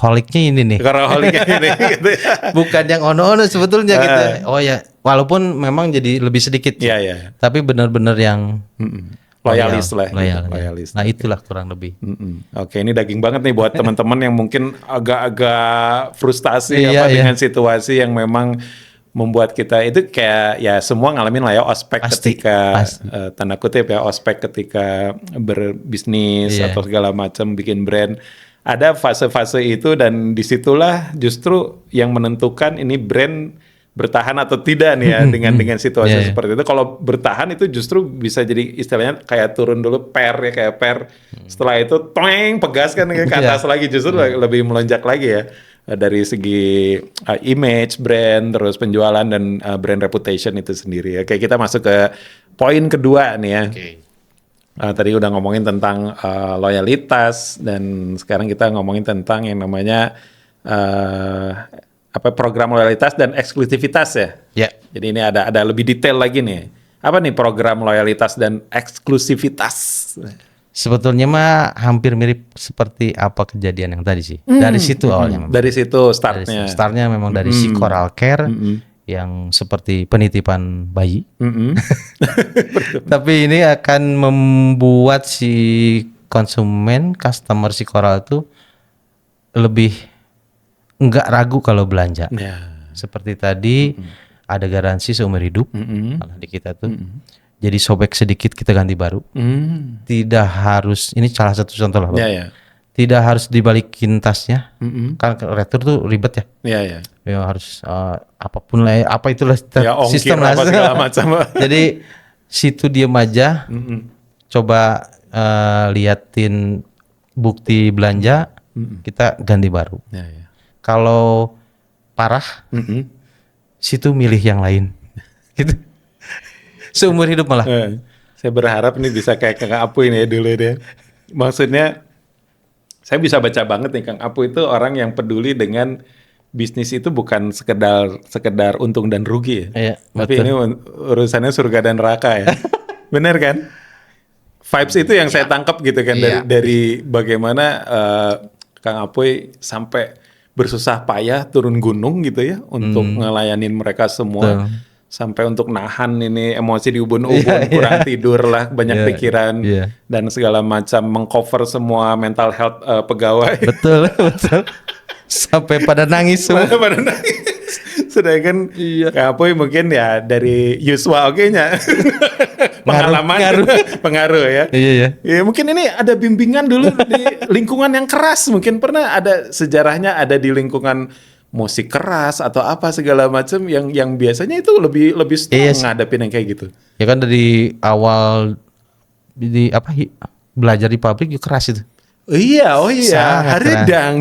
S2: holiknya ini nih.
S1: Korholiknya ini gitu ya.
S2: Bukan yang ono-ono sebetulnya gitu. Oh ya, walaupun memang jadi lebih sedikit.
S1: Iya.
S2: Tapi benar-benar yang
S1: Loyalis lah.
S2: Loyalis. Nah, itulah kurang lebih.
S1: Oke, ini daging banget nih buat teman-teman yang mungkin agak-agak frustasi
S2: Iya.
S1: dengan situasi yang memang membuat kita itu kayak ya semua ngalamin lah ya ospek
S2: Pasti.
S1: ketika tanda kutip ya ospek ketika berbisnis
S2: Iya.
S1: atau segala macam bikin brand. Ada fase-fase itu dan disitulah justru yang menentukan ini brand bertahan atau tidak nih ya dengan situasi
S2: Iya.
S1: seperti itu. Kalau bertahan itu justru bisa jadi istilahnya kayak turun dulu kayak per. Setelah itu toeng pegas kan ke atas lagi justru lebih melonjak lagi ya. Dari segi image brand, terus penjualan dan brand reputation itu sendiri ya. Kayak kita masuk ke poin kedua nih ya. Tadi udah ngomongin tentang loyalitas dan sekarang kita ngomongin tentang yang namanya program loyalitas dan eksklusivitas ya.
S2: Ya.
S1: Jadi ini ada lebih detail lagi nih. Apa nih program loyalitas dan eksklusivitas?
S2: Sebetulnya mah hampir mirip seperti apa kejadian yang tadi sih. Dari situ awalnya. Memang.
S1: Dari situ startnya.
S2: Startnya memang dari si Coral Care yang seperti penitipan bayi. Tapi ini akan membuat si konsumen, customer si Coral itu lebih nggak ragu kalau belanja.
S1: Ya.
S2: Seperti tadi ada garansi seumur hidup kalau di kita tuh. Jadi sobek sedikit kita ganti baru. Tidak harus, ini salah satu contoh lah, Bang.
S1: Ya.
S2: Tidak harus dibalikin tasnya. Kan retur tuh ribet ya.
S1: Ya.
S2: Ya harus apapun lah, apa itulah
S1: Ya, ongkir
S2: sistem lah.
S1: apa segala macam.
S2: Jadi situ diam aja. Coba liatin bukti belanja, kita ganti baru.
S1: Ya.
S2: Kalau parah, situ milih yang lain. Gitu. Seumur hidup malah.
S1: Saya berharap nih bisa kayak Kang Apu ini ya dulu deh. Maksudnya saya bisa baca banget nih Kang Apu itu orang yang peduli dengan bisnis itu bukan sekedar untung dan rugi ya.
S2: Iya,
S1: Tapi
S2: betul.
S1: ini urusannya surga dan neraka ya. Bener kan? Vibes itu yang saya tangkap gitu kan
S2: Iya.
S1: dari bagaimana Kang Apoy sampai bersusah payah turun gunung gitu ya untuk ngelayanin mereka semua.
S2: Betul.
S1: Sampai untuk nahan ini emosi di ubun-ubun,
S2: Iya,
S1: kurang tidur lah, banyak
S2: Iya,
S1: pikiran
S2: iya.
S1: dan segala macam, mengcover semua mental health pegawai.
S2: Betul, betul. Sampai pada nangis semua.
S1: Pada nangis. Sedangkan
S2: Iya.
S1: Kak Apoy mungkin ya dari Yuswa oke-nya. Pengalaman pengaruh ya.
S2: Iya, iya.
S1: Ya mungkin ini ada bimbingan dulu di lingkungan yang keras, mungkin pernah ada sejarahnya, ada di lingkungan musik keras atau apa segala macam yang biasanya itu lebih strong
S2: Iya sih.
S1: ngadepin yang kayak gitu.
S2: Ya kan dari awal di apa belajar di pabrik juga keras itu.
S1: Oh iya,
S2: Sangat
S1: haridang.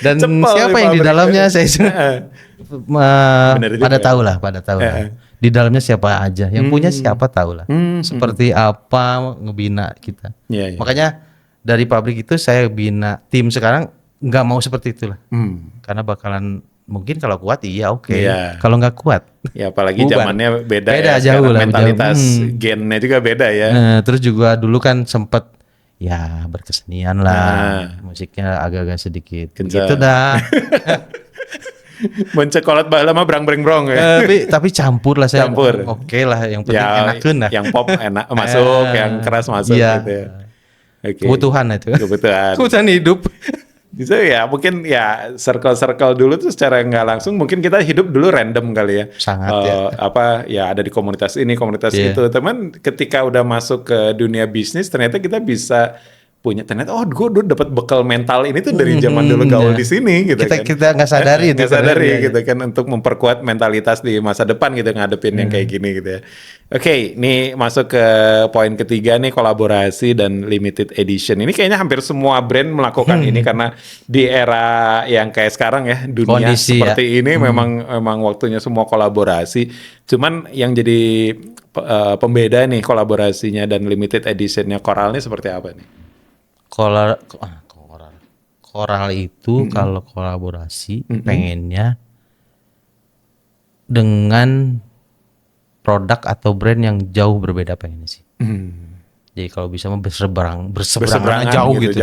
S2: Dan
S1: Cepel
S2: siapa
S1: di
S2: yang di
S1: pabrik.
S2: dalamnya saya
S1: Benar juga.
S2: pada tahu lah, pada tahu lah. Di dalamnya siapa aja, yang punya siapa tahu lah. Seperti apa ngebina kita.
S1: Iya, iya.
S2: Makanya dari pabrik itu saya bina tim sekarang nggak mau seperti itulah. Karena bakalan mungkin kalau kuat iya oke.
S1: Iya.
S2: Kalau nggak kuat.
S1: Ya apalagi
S2: Bubar.
S1: zamannya beda
S2: Beda,
S1: ya.
S2: jauh
S1: Sekarang
S2: lah,
S1: mentalitas
S2: jauh.
S1: gennya juga beda ya.
S2: Terus juga dulu kan sempet ya berkesenian lah, musiknya agak-agak sedikit.
S1: Kencang.
S2: Gitu dah.
S1: Mencekolot baheula mah brang-breng-brong ya.
S2: tapi campur lah saya.
S1: Campur.
S2: Oke lah, yang penting
S1: Ya,
S2: enakeun lah.
S1: yang pop enak masuk, yang keras masuk
S2: Iya.
S1: gitu ya. Oke.
S2: Kebutuhan itu.
S1: Kebutuhan.
S2: Kebutuhan hidup.
S1: Bisa ya mungkin ya circle-circle dulu tuh secara nggak langsung mungkin kita hidup dulu random kali ya.
S2: Sangat, ya.
S1: Apa ya ada di komunitas ini, komunitas
S2: Iya.
S1: itu. Teman ketika udah masuk ke dunia bisnis ternyata kita bisa punya ternyata gue dapat bekal mental ini tuh dari zaman dulu gaul
S2: iya.
S1: di sini gitu kan.
S2: Kita nggak sadari itu.
S1: Nggak sadari
S2: Iya, iya.
S1: gitu kan untuk memperkuat mentalitas di masa depan gitu ngadepin yang kayak gini gitu ya. Oke, ini masuk ke poin ketiga nih, kolaborasi dan limited edition. Ini kayaknya hampir semua brand melakukan ini karena di era yang kayak sekarang ya, dunia
S2: Kondisi
S1: seperti ini memang waktunya semua kolaborasi. Cuman yang jadi pembeda nih kolaborasinya dan limited editionnya Coral ini seperti apa nih?
S2: Coral itu kalau kolaborasi pengennya dengan produk atau brand yang jauh berbeda pengennya sih. Jadi kalau bisa mah berseberangan jauh gitu.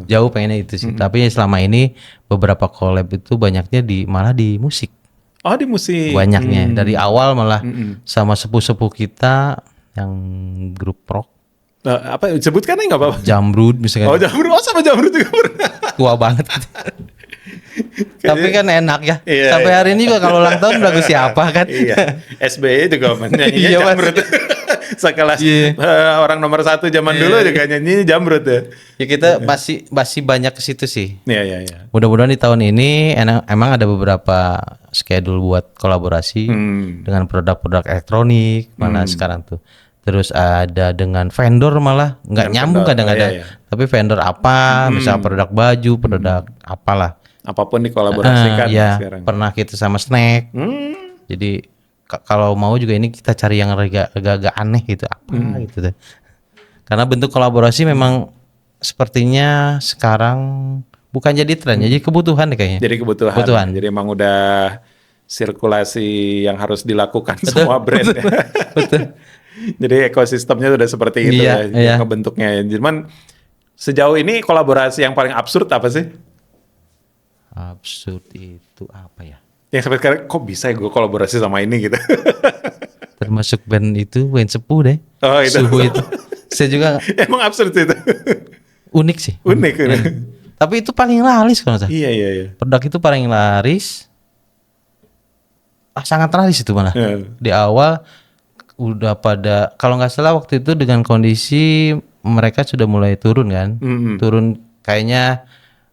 S2: Jauh pengennya itu sih. Tapi selama ini beberapa collab itu banyaknya malah di musik.
S1: Oh di musik.
S2: Banyaknya dari awal malah sama sepuh-sepuh kita yang grup rock.
S1: Apa sebutkan aja nggak apa-apa.
S2: Jamrud misalkan.
S1: Oh Jamrud, oh sama Jamrud juga pernah.
S2: Tua banget. Tapi kan enak ya.
S1: Iya,
S2: Sampai
S1: iya.
S2: hari ini juga kalau ulang tahun lagu siapa kan?
S1: Iya, SBY juga nyanyinya
S2: Iya, Mas.
S1: Jamrud. Sekelas
S2: Iya.
S1: orang nomor 1 zaman dulu juga nyanyi Jamrud ya.
S2: Ya kita masih banyak ke situ sih.
S1: Iya, iya, iya.
S2: Mudah-mudahan di tahun ini emang ada beberapa schedule buat kolaborasi dengan produk-produk elektronik mana sekarang tuh. Terus ada dengan vendor malah nggak
S1: Dengan
S2: nyambung
S1: vendor,
S2: kadang-kadang.
S1: iya, iya.
S2: Tapi vendor apa, misal produk baju, produk apalah.
S1: Apapun dikolaborasikan
S2: Ya,
S1: sekarang.
S2: pernah kita sama snack. Jadi kalau mau juga ini kita cari yang agak-agak aneh gitu apa gitu deh. Karena bentuk kolaborasi memang sepertinya sekarang bukan jadi tren, jadi kebutuhan deh kayaknya.
S1: Jadi kebutuhan. Jadi emang udah sirkulasi yang harus dilakukan semua brand. Ya.
S2: Betul.
S1: Jadi ekosistemnya udah seperti itu
S2: Iya,
S1: ya,
S2: iya.
S1: ngebentuknya. Cuman sejauh ini kolaborasi yang paling absurd apa sih?
S2: Absurd itu apa ya?
S1: Yang sampai sekarang kok bisa ya gue kolaborasi sama ini gitu.
S2: Termasuk band itu band sepuh deh.
S1: Oh, itu.
S2: Suhu itu. Saya juga
S1: Emang absurd itu.
S2: unik sih.
S1: Unik.
S2: Ya. Tapi itu paling laris kalau nggak salah.
S1: Iya, iya, iya.
S2: Produk itu paling laris. Sangat laris itu malah.
S1: Iya.
S2: Di awal udah pada kalau nggak salah waktu itu dengan kondisi mereka sudah mulai turun kan. Turun kayaknya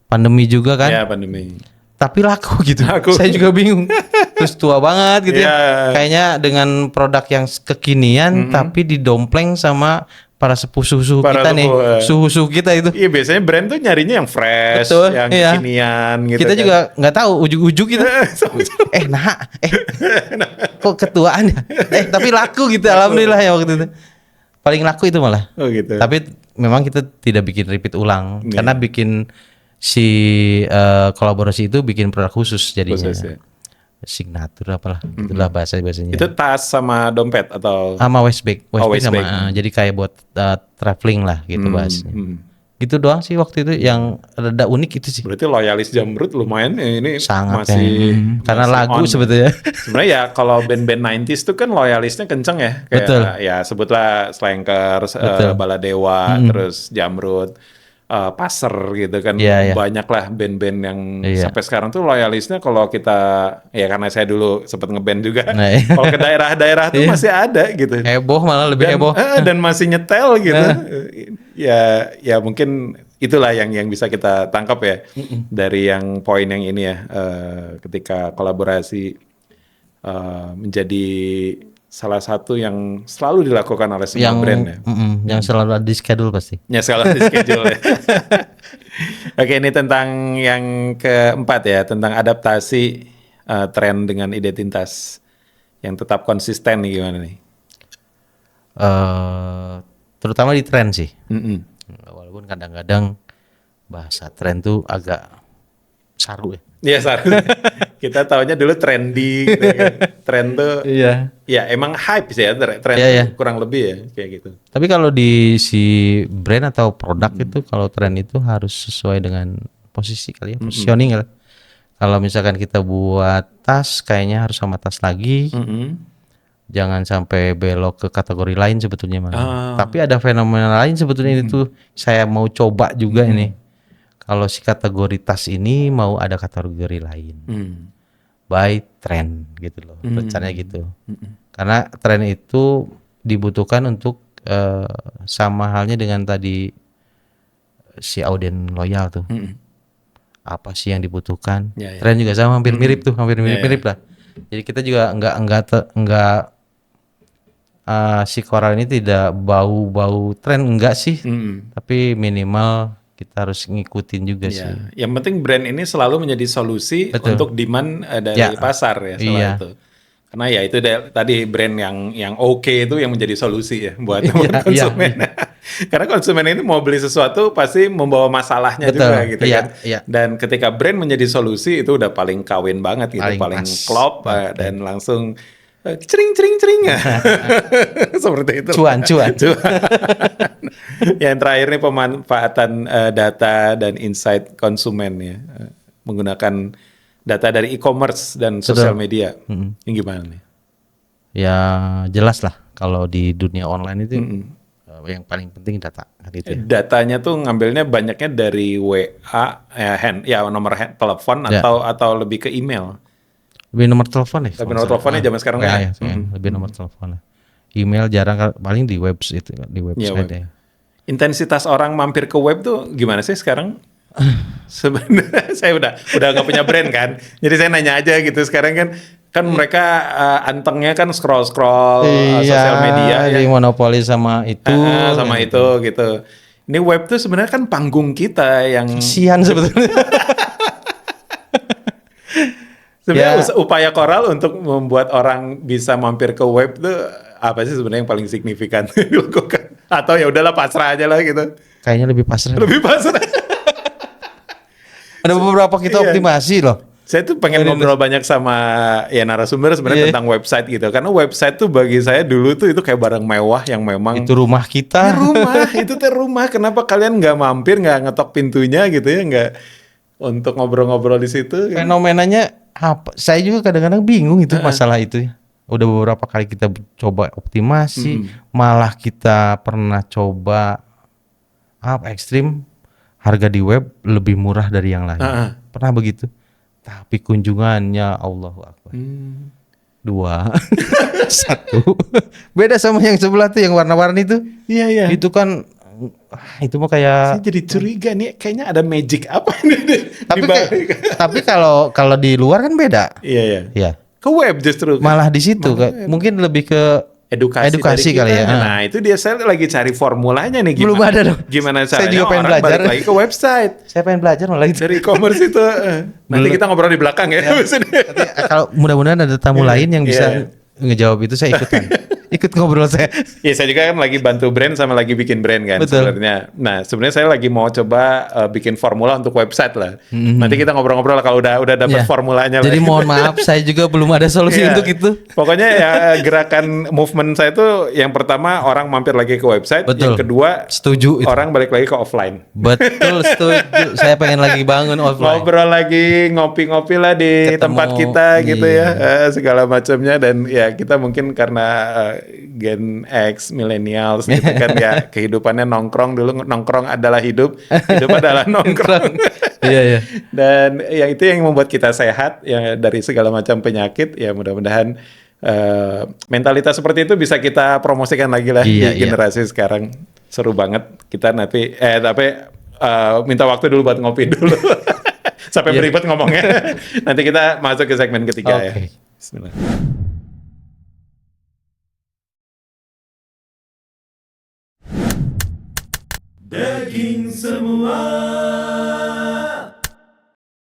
S2: pandemi juga kan.
S1: Ya pandemi.
S2: Tapi laku gitu.
S1: Laku.
S2: Saya juga bingung. Terus tua banget gitu
S1: Iya.
S2: ya. Kayaknya dengan produk yang kekinian tapi didompleng sama para sepuh-sepuh
S1: Para
S2: kita nih.
S1: sepuh,
S2: Suhu-suhu kita itu.
S1: Iya biasanya brand tuh nyarinya yang fresh,
S2: Betul,
S1: yang
S2: iya.
S1: kekinian gitu.
S2: Kita
S1: kan.
S2: juga nggak tahu ujuk-ujuk gitu. Kok ketuaan ya? Tapi laku gitu. Alhamdulillah ya waktu itu. Paling laku itu malah.
S1: Oh gitu.
S2: Tapi memang kita tidak bikin repeat ulang
S1: Iya.
S2: karena bikin si kolaborasi itu bikin produk khusus jadinya.
S1: Khusus, ya.
S2: Signature apalah, itulah bahasanya.
S1: Itu tas sama dompet atau
S2: Sama waist bag
S1: waist
S2: sama
S1: bag.
S2: jadi kayak buat traveling lah gitu bahasanya. Gitu doang sih waktu itu yang rada unik itu sih.
S1: Berarti loyalis Jamrud lumayan ya, ini
S2: Sangat
S1: masih
S2: karena
S1: masih
S2: lagu
S1: on.
S2: sebetulnya.
S1: Sebenarnya ya kalau band-band 90s tuh kan loyalisnya kenceng ya. Kayak
S2: Betul.
S1: ya sebutlah Slankers,
S2: Betul.
S1: Baladewa, terus Jamrud, Passer gitu kan.
S2: Iya, iya.
S1: Banyak lah band-band yang
S2: Iya.
S1: sampai sekarang tuh loyalisnya kalau kita, ya karena saya dulu sempat ngeband juga.
S2: Nah, iya.
S1: Kalau ke daerah-daerah tuh
S2: Iya.
S1: masih ada gitu.
S2: Heboh malah lebih
S1: Dan,
S2: heboh.
S1: dan masih nyetel gitu.
S2: Nah.
S1: Ya mungkin itulah yang bisa kita tangkap ya dari yang poin yang ini ya, ketika kolaborasi menjadi salah satu yang selalu dilakukan oleh semua
S2: Yang
S1: brand ya.
S2: yang selalu ada di schedule pasti.
S1: Ya selalu di schedule ya. Oke, ini tentang yang keempat ya, tentang adaptasi tren dengan identitas yang tetap konsisten nih, gimana nih?
S2: Terutama di tren sih.
S1: Mm-mm.
S2: Walaupun kadang-kadang bahasa tren tuh agak saru ya.
S1: Iya, seharusnya kita taunya dulu trendy gitu ya. Tren tuh
S2: Iya.
S1: ya emang hype sih ya, tren
S2: Iya,
S1: tuh
S2: iya.
S1: kurang lebih ya kayak gitu.
S2: Tapi kalau di si brand atau produk itu kalau tren itu harus sesuai dengan posisi kali ya, positioning kali. Kalau misalkan kita buat tas kayaknya harus sama tas lagi.
S1: Mm-mm.
S2: Jangan sampai belok ke kategori lain sebetulnya malah.
S1: Ah.
S2: Tapi ada fenomena lain sebetulnya itu saya mau coba juga ini. Kalau si kategori tas ini mau ada kategori lain.
S1: Hmm.
S2: By trend gitu loh. Rencananya gitu. Karena tren itu dibutuhkan untuk sama halnya dengan tadi si audien loyal tuh. Apa sih yang dibutuhkan?
S1: Ya, ya.
S2: Tren juga sama hampir mirip tuh, hampir mirip-mirip lah. Jadi kita juga enggak si koral ini tidak bau-bau tren enggak sih, tapi minimal kita harus ngikutin juga sih.
S1: Ya, yang penting brand ini selalu menjadi solusi
S2: Betul.
S1: untuk demand dari
S2: Ya.
S1: pasar ya setelah
S2: Iya.
S1: itu. Karena ya itu tadi brand yang oke itu yang menjadi solusi ya buat
S2: Iya,
S1: konsumen. Karena konsumen ini mau beli sesuatu pasti membawa masalahnya
S2: Betul,
S1: juga gitu
S2: iya,
S1: kan.
S2: iya.
S1: Dan ketika brand menjadi solusi itu udah paling kawin banget gitu, paling
S2: Pas.
S1: klop dan langsung cering. Seperti itu.
S2: Cuan.
S1: Yang terakhir nih pemanfaatan data dan insight konsumen ya, menggunakan data dari e-commerce dan sosial media. Ini gimana nih?
S2: Ya jelas lah kalau di dunia online itu yang paling penting data kan gitu ya.
S1: Datanya tuh ngambilnya banyaknya dari WA, nomor telepon
S2: Ya.
S1: atau lebih ke email.
S2: Lebih nomor telepon ya.
S1: Lebih nomor teleponnya zaman sekarang
S2: ya.
S1: ya?
S2: Lebih nomor telepon lah. Email jarang, paling di website
S1: web.
S2: ya.
S1: Intensitas orang mampir ke web tuh gimana sih sekarang? Sebenarnya saya udah nggak punya brand kan, jadi saya nanya aja gitu. Sekarang kan mereka antengnya kan scroll sosial media ya,
S2: jadi monopoli sama itu.
S1: sama itu gitu. Ini web tuh sebenarnya kan panggung kita yang
S2: Kasihan sebetulnya.
S1: sebenarnya upaya Coral untuk membuat orang bisa mampir ke web tuh apa sih sebenarnya yang paling signifikan dilakukan? Atau ya udahlah pasrah aja lah gitu.
S2: Kayaknya lebih pasrah.
S1: Lebih pasrah.
S2: Ada beberapa kita
S1: Iya.
S2: optimasi loh.
S1: Saya tuh pengen ngobrol banyak sama ya narasumber sebenarnya
S2: Iya.
S1: tentang website gitu. Karena website tuh bagi saya dulu tuh itu kayak barang mewah yang memang
S2: Itu rumah kita.
S1: rumah, itu tuh rumah. Kenapa kalian nggak mampir, nggak ngetok pintunya gitu ya, nggak untuk ngobrol-ngobrol di situ? Kan?
S2: Fenomenanya apa? Saya juga kadang-kadang bingung itu masalah itu ya. Udah beberapa kali kita coba optimasi, malah kita pernah coba ekstrim, harga di web lebih murah dari yang lain. Pernah begitu. Tapi kunjungannya Allahu Akbar. 2 1 beda sama yang sebelah tuh yang warna-warni tuh.
S1: Iya.
S2: Itu kan itu mah kayak
S1: Saya jadi curiga nih, kayaknya ada magic apa nih di balik.
S2: tapi kalau di luar kan beda.
S1: Iya.
S2: Ya.
S1: Ke web justru.
S2: Malah di situ mungkin lebih ke
S1: Edukasi
S2: Edukasi
S1: dari
S2: kali
S1: kita.
S2: ya.
S1: Nah, itu dia saya lagi cari formulanya nih gimana.
S2: Belum ada dong.
S1: Gimana
S2: Saya
S1: caranya
S2: juga pengen
S1: orang
S2: belajar.
S1: balik lagi ke website.
S2: Saya pengen belajar malah itu.
S1: Dari e-commerce itu. Nanti kita ngobrol di belakang ya.
S2: Tapi kalau mudah-mudahan ada tamu lain yang bisa ngejawab itu saya ikutan. ikut ngobrol saya.
S1: Ya saya juga kan lagi bantu brand sama lagi bikin brand kan
S2: Betul.
S1: sebenarnya. Nah sebenarnya saya lagi mau coba bikin formula untuk website lah. Nanti kita ngobrol-ngobrol lah kalau udah dapat
S2: Ya.
S1: formulanya
S2: Jadi
S1: lah.
S2: mohon maaf, saya juga belum ada solusi
S1: Iya.
S2: untuk itu.
S1: Pokoknya ya gerakan movement saya tuh yang pertama orang mampir lagi ke website,
S2: Betul.
S1: yang kedua
S2: Setuju itu.
S1: orang balik lagi ke offline.
S2: Betul, setuju. Saya pengen lagi bangun offline.
S1: Ngobrol lagi, ngopi-ngopi lah di
S2: Ketemu,
S1: tempat kita gitu
S2: iya.
S1: ya, segala macamnya. Dan ya kita mungkin karena Gen X, millennials gitu kan ya, kehidupannya nongkrong dulu, nongkrong adalah hidup adalah nongkrong.
S2: Iya, iya.
S1: Dan ya itu yang membuat kita sehat ya dari segala macam penyakit. Ya mudah-mudahan mentalitas seperti itu bisa kita promosikan lagi lah
S2: Iya,
S1: di
S2: iya.
S1: generasi sekarang. Seru banget kita nanti tapi minta waktu dulu buat ngopi dulu. Sampai
S2: Iya.
S1: beribet ngomongnya. Nanti kita masuk ke segmen ketiga ya.
S2: Oke.
S1: Bismillah.
S3: Daging semua.